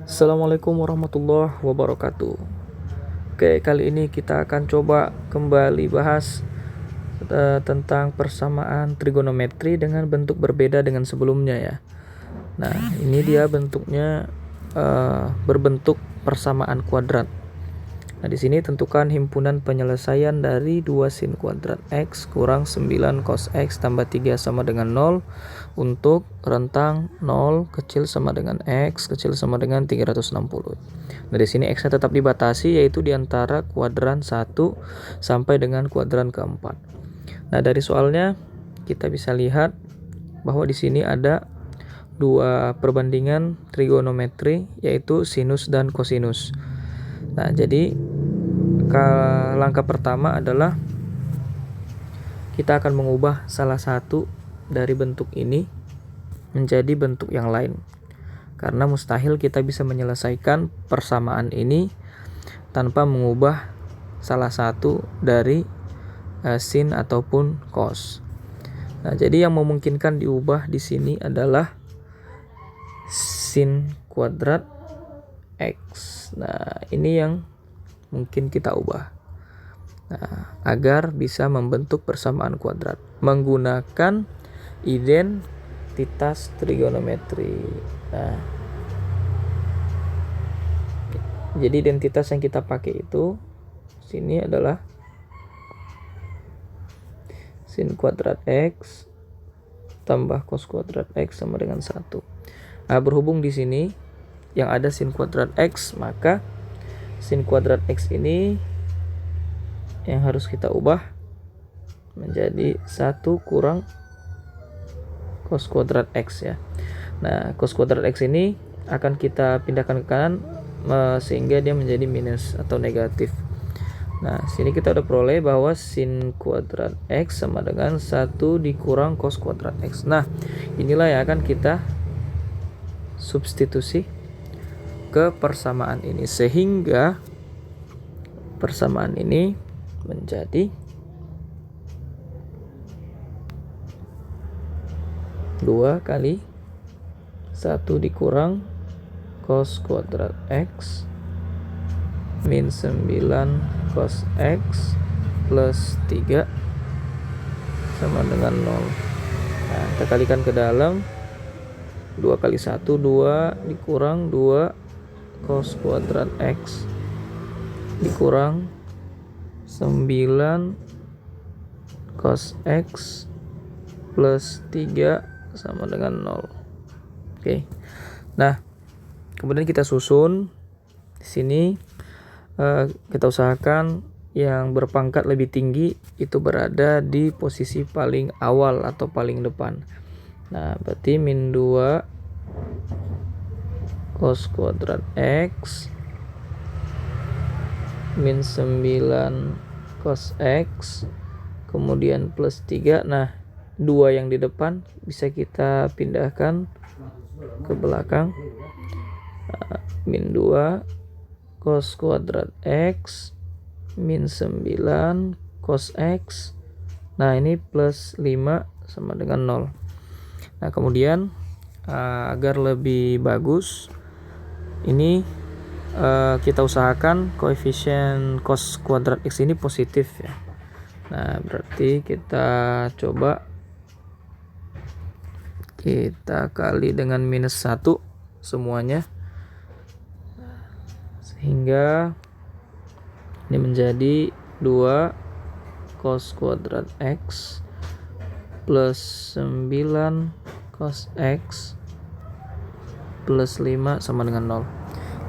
Assalamualaikum warahmatullahi wabarakatuh. Oke, kali ini kita akan coba kembali bahas tentang persamaan trigonometri dengan bentuk berbeda dengan sebelumnya ya. Nah, ini dia bentuknya berbentuk persamaan kuadrat. Nah, di sini tentukan himpunan penyelesaian dari 2 sin kuadrat X kurang 9 cos X tambah 3 sama dengan 0 untuk rentang 0 kecil sama dengan X kecil sama dengan 360. Nah, di sini X-nya tetap dibatasi yaitu di antara kuadran 1 sampai dengan kuadran keempat. Nah, dari soalnya kita bisa lihat bahwa di sini ada dua perbandingan trigonometri yaitu sinus dan kosinus. Nah, jadi langkah pertama adalah kita akan mengubah salah satu dari bentuk ini menjadi bentuk yang lain. Karena mustahil kita bisa menyelesaikan persamaan ini tanpa mengubah salah satu dari sin ataupun cos. Nah, jadi yang memungkinkan diubah di sini adalah sin kuadrat X. Nah, ini yang mungkin kita ubah. Nah, agar bisa membentuk persamaan kuadrat menggunakan identitas trigonometri. Nah, jadi identitas yang kita pakai itu sini adalah sin kuadrat X tambah cos kuadrat X sama dengan 1. Nah, berhubung di sini yang ada sin kuadrat X, maka sin kuadrat X ini yang harus kita ubah menjadi 1 kurang cos kuadrat X ya. Nah, cos kuadrat X ini akan kita pindahkan ke kanan sehingga dia menjadi minus atau negatif. Nah, sini kita udah peroleh bahwa sin kuadrat X sama dengan 1 dikurang cos kuadrat X. Nah, inilah yang akan kita substitusi ke persamaan ini sehingga persamaan ini menjadi 2 kali 1 dikurang cos kuadrat X min 9 cos X plus 3 sama dengan 0. Nah, kita kalikan ke dalam. 2 kali 1 2 dikurang 2 cos kuadrat X dikurang 9 cos X plus 3 sama dengan 0. Oke. Nah, kemudian kita susun di sini. Kita usahakan yang berpangkat lebih tinggi itu berada di posisi paling awal atau paling depan. Nah, berarti min 2 cos kuadrat X min 9 cos X kemudian plus 3. Nah, 2 yang di depan bisa kita pindahkan ke belakang. Min 2 cos kuadrat X min 9 cos X. Nah, ini plus 5 sama dengan 0. Nah, kemudian agar lebih bagus ini kita usahakan koefisien cos kuadrat X ini positif ya. Nah, berarti kita coba kita kali dengan minus 1 semuanya sehingga ini menjadi 2 cos kuadrat X plus 9 cos X plus 5 sama dengan 0.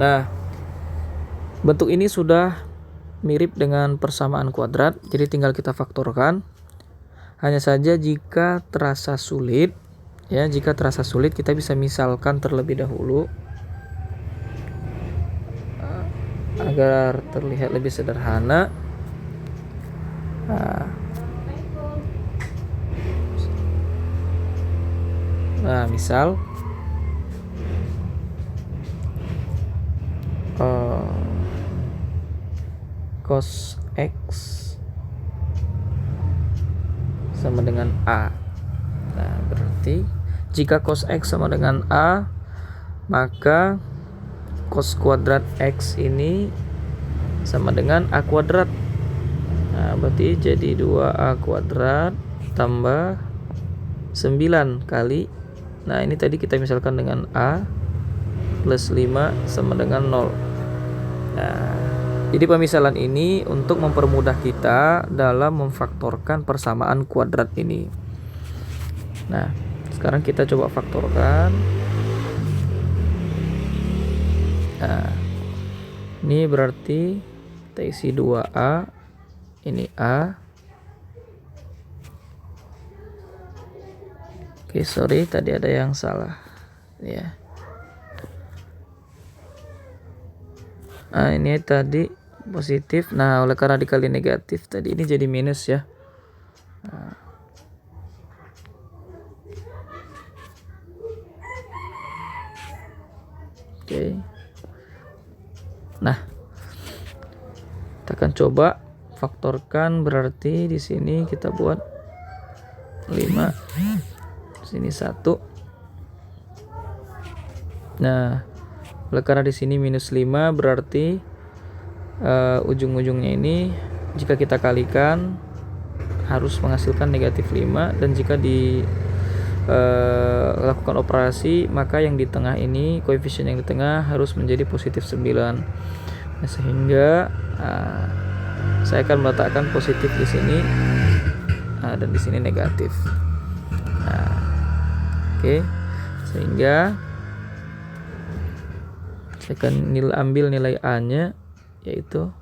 Nah, bentuk ini sudah mirip dengan persamaan kuadrat, jadi tinggal kita faktorkan. Hanya saja jika terasa sulit kita bisa misalkan terlebih dahulu agar terlihat lebih sederhana. Nah, misal cos X sama dengan A. Nah, berarti jika cos X sama dengan A, maka cos kuadrat X ini sama dengan A kuadrat. Nah, berarti jadi 2A kuadrat tambah 9 kali. Nah, ini tadi kita misalkan dengan A plus 5 sama dengan 0. Nah, jadi pemisalan ini untuk mempermudah kita dalam memfaktorkan persamaan kuadrat ini. Nah, sekarang kita coba faktorkan. Nah, ini berarti kita isi 2A, ini A. Oke, sorry tadi ada yang salah ya. Nah, ini tadi positif. Nah, oleh karena dikali negatif tadi ini jadi minus ya. Nah. Oke. Nah, kita akan coba faktorkan, berarti di sini kita buat 5, sini 1. Nah, oleh karena di sini minus 5 berarti ujung-ujungnya ini jika kita kalikan harus menghasilkan negatif 5, dan jika lakukan operasi maka yang di tengah ini, koefisien yang di tengah harus menjadi positif 9. Nah, sehingga saya akan meletakkan positif di sini dan di sini negatif. Nah, oke. Sehingga saya akan ambil nilai A-nya, yaitu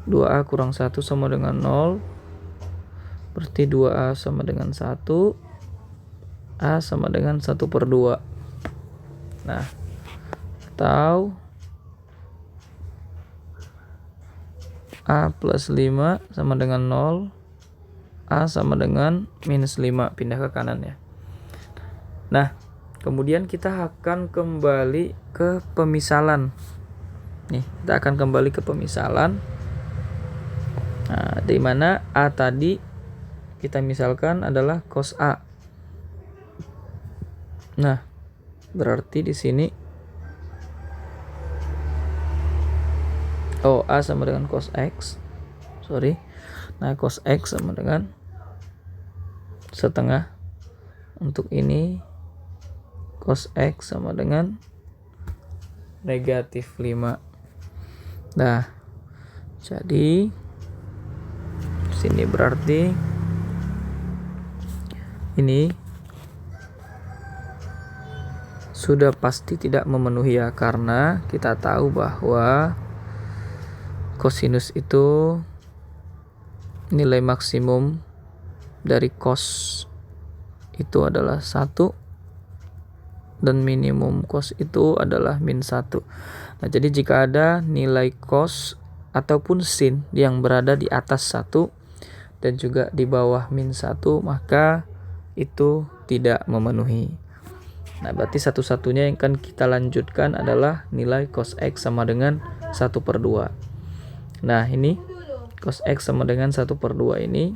2A kurang 1 sama dengan 0. Berarti 2A sama dengan 1. A sama dengan 1/2. Nah, atau A plus 5 sama dengan 0. A sama dengan minus 5. Pindah ke kanan ya. Nah, kemudian kita akan kembali ke pemisalan. Nih, kita akan kembali ke pemisalan. Nah, di mana A tadi kita misalkan adalah cos A. Nah, berarti di sini A sama dengan cos X. Sorry. Nah, cos X sama dengan setengah. Untuk ini cos X sama dengan negatif 5. Nah, jadi sini berarti ini sudah pasti tidak memenuhi ya, karena kita tahu bahwa kosinus itu nilai maksimum dari cos itu adalah 1, dan minimum cos itu adalah min 1. Nah, jadi jika ada nilai cos ataupun sin yang berada di atas 1 dan juga di bawah min 1, maka itu tidak memenuhi. Nah, berarti satu-satunya yang akan kita lanjutkan adalah nilai cos X sama dengan 1/2. Nah, ini cos X sama dengan 1/2 ini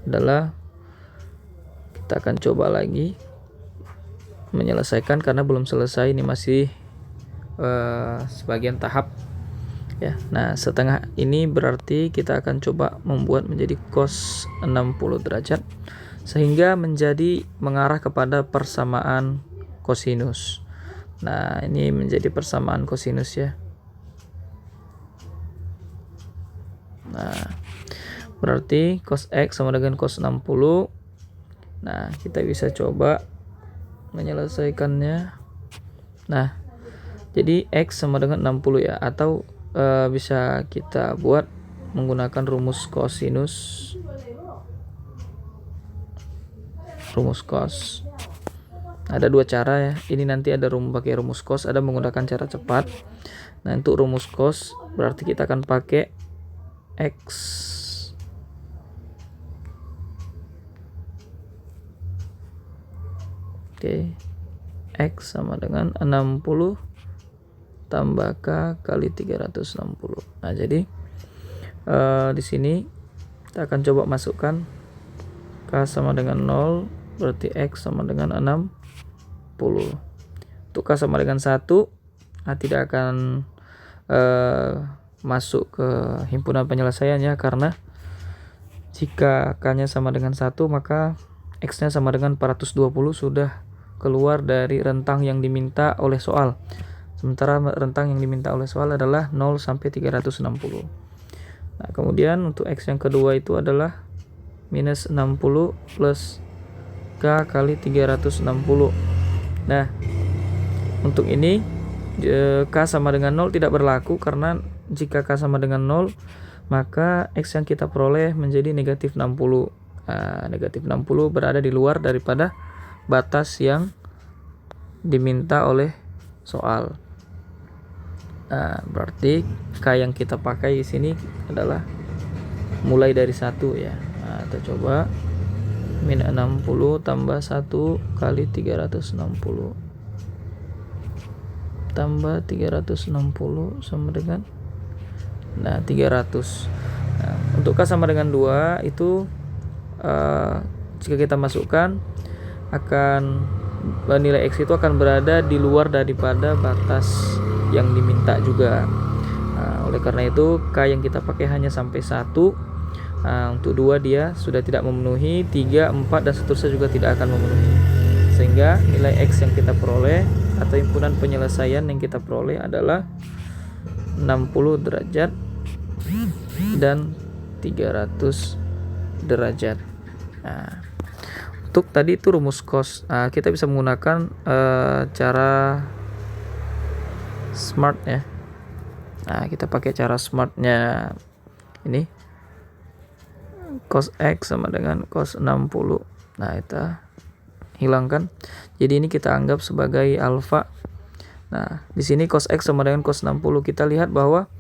adalah, kita akan coba lagi menyelesaikan karena belum selesai, ini masih sebagian tahap ya. Nah, setengah ini berarti kita akan coba membuat menjadi cos 60 derajat sehingga menjadi mengarah kepada persamaan kosinus. Nah, ini menjadi persamaan kosinus ya. Nah, berarti cos X sama dengan cos 60. Nah, kita bisa coba menyelesaikannya. Nah, jadi X sama dengan 60 ya, atau bisa kita buat menggunakan rumus kosinus, rumus cos. Ada dua cara ya. Ini nanti ada pakai rumus cos, ada menggunakan cara cepat. Nah, untuk rumus cos berarti kita akan pakai X X sama dengan 60 tambah K kali 360. Nah, jadi di sini kita akan coba masukkan K sama dengan 0, berarti X sama dengan 60. Untuk K sama dengan 1, tidak akan masuk ke himpunan penyelesaiannya, karena jika K-nya sama dengan 1 maka X-nya sama dengan 420 sudah keluar dari rentang yang diminta oleh soal. Sementara rentang yang diminta oleh soal adalah 0 sampai 360. Nah, kemudian untuk X yang kedua itu adalah minus 60 plus K kali 360. Nah, untuk ini K sama dengan 0 tidak berlaku, karena jika K sama dengan 0 maka X yang kita peroleh menjadi negatif 60. Negatif 60 berada di luar daripada batas yang diminta oleh soal. Berarti K yang kita pakai di sini adalah mulai dari 1 ya. Kita coba min 60 tambah 1 kali 360 tambah 360 sama dengan 300. Untuk K sama dengan 2 itu jika kita masukkan akan nilai X itu akan berada di luar daripada batas yang diminta juga. Oleh karena itu K yang kita pakai hanya sampai 1. Untuk 2 dia sudah tidak memenuhi, 3, 4 dan seterusnya juga tidak akan memenuhi. Sehingga nilai X yang kita peroleh atau himpunan penyelesaian yang kita peroleh adalah 60 derajat dan 300 derajat. Untuk tadi itu rumus cos, kita bisa menggunakan cara smart ya. Kita pakai cara smartnya ini, cos X sama dengan cos 60. Kita hilangkan. Jadi ini kita anggap sebagai alfa. Di sini cos X sama dengan cos 60. Kita lihat bahwa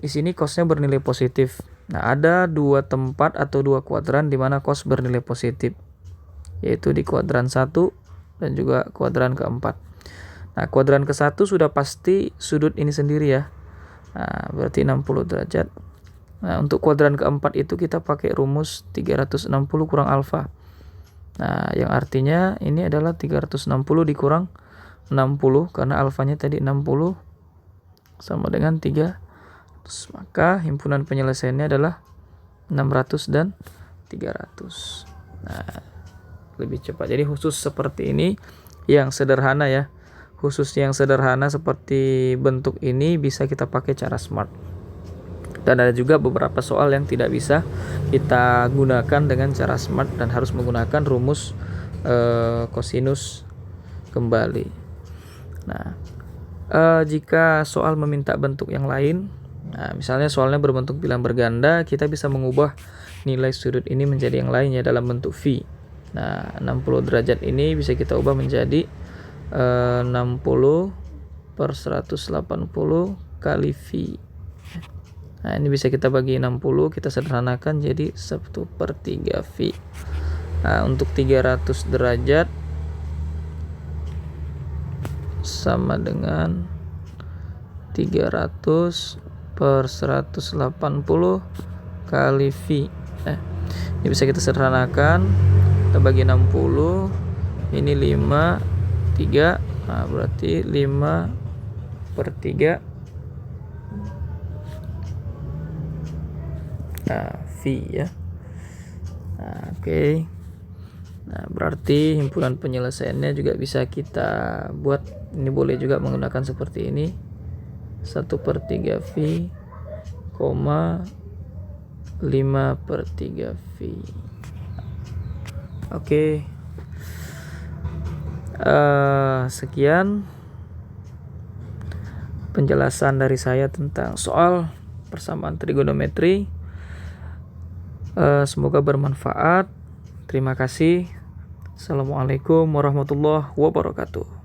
di sini cosnya bernilai positif. Ada 2 tempat atau 2 kuadran di mana cos bernilai positif, yaitu di kuadran 1 dan juga kuadran keempat. Kuadran ke-1 sudah pasti sudut ini sendiri ya. Berarti 60 derajat. Untuk kuadran keempat itu kita pakai rumus 360 kurang alfa. Yang artinya ini adalah 360 dikurang 60, karena alfanya tadi 60 sama dengan 300. Maka himpunan penyelesaiannya adalah 600 dan 300. Lebih cepat. Jadi khusus seperti ini yang sederhana ya. Khusus yang sederhana seperti bentuk ini bisa kita pakai cara smart. Dan ada juga beberapa soal yang tidak bisa kita gunakan dengan cara smart dan harus menggunakan rumus kosinus kembali. Jika soal meminta bentuk yang lain, misalnya soalnya berbentuk bilang berganda, kita bisa mengubah nilai sudut ini menjadi yang lainnya dalam bentuk V. 60 derajat ini bisa kita ubah menjadi 60 per 180 kali V. Ini bisa kita bagi 60, kita sederhanakan jadi 1/3 V. Untuk 300 derajat sama dengan 300 per 180 kali V. Ini bisa kita sederhanakan, kita bagi 60, ini 5, 3, berarti 5/3 V ya. Oke. Berarti himpunan penyelesaiannya juga bisa kita buat. Ini boleh juga menggunakan seperti ini, 1/3 V, 5/3 V. Oke. Sekian penjelasan dari saya tentang soal persamaan trigonometri. Semoga bermanfaat. Terima kasih. Assalamualaikum warahmatullahi wabarakatuh.